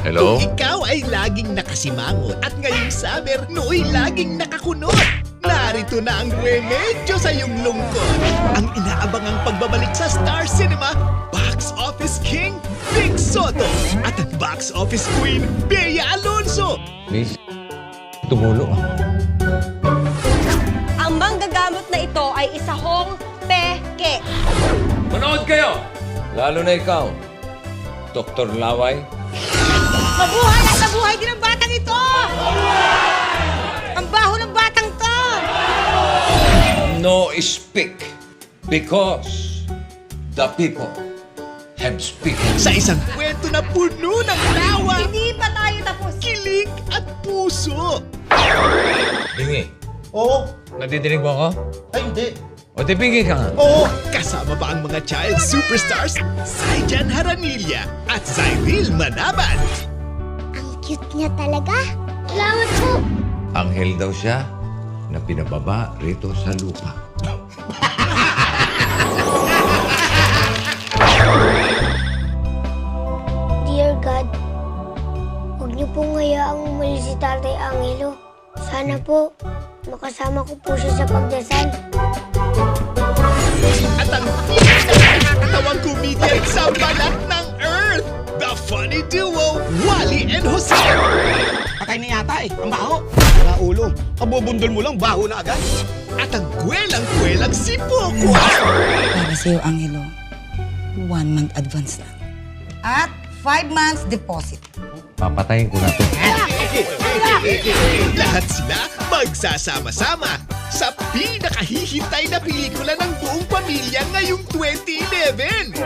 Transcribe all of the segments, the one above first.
Hello? Kung ikaw ay laging nakasimangot at ngayong summer, nooy laging nakakunot. Narito na ang remedyo sa iyong lungkot. Ang inaabangang pagbabalik sa Star Cinema, Box Office King, Vic Soto. At ang Box Office Queen, Bea Alonso. Miss, tumulo ah. Ang manggagamot na ito ay isahong peke. Manood kayo! Lalo na ikaw, Dr. Laway. Mabuhay at mabuhay din ang batang ito! Ang baho ng batang to! No speak because the people have spoken. Sa isang kwento na puno ng tawa, Hindi pa tayo tapos. kilig at puso. Bingi, Oo. nadidinig mo ako? Ay, hindi. O di bingi ka nga. Oo. Kasama pa ang mga child superstars, Saijan Haranilla at Zyril Manaban. Ang cute niya talaga. Salamat po. Anghel daw siya na pinababa rito sa lupa. Dear God, huwag niyo pong hayaang umalis si Tatay Angelo. Sana po, makasama ko po siya sa pagdasal. At ang pinakakatawang comedian sa balat ng Earth, the funny duo, Wally and Jose. Patay na yata eh. Ang baho. Mga ulo. Kabubundol mo lang, baho na agad. At ang kwelang-kwelang si Poco. Para sa'yo, Angelo, 1 month advance na. At 5 months deposit. Papatayin ko na to. Lahat sila magsasama-sama sa pinakahihintay na pelikula ng buong pamilya ngayong 2011.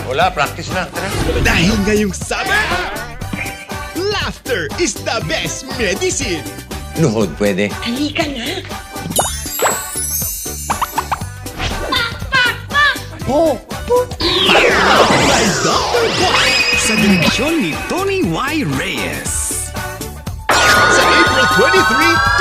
Wala, practice na. Tara. Dahil ngayong summer, laughter is the best medicine. Luhod pwede. By Dr. Juan Sa direksyon ni Tony Y. Reyes. sa April 23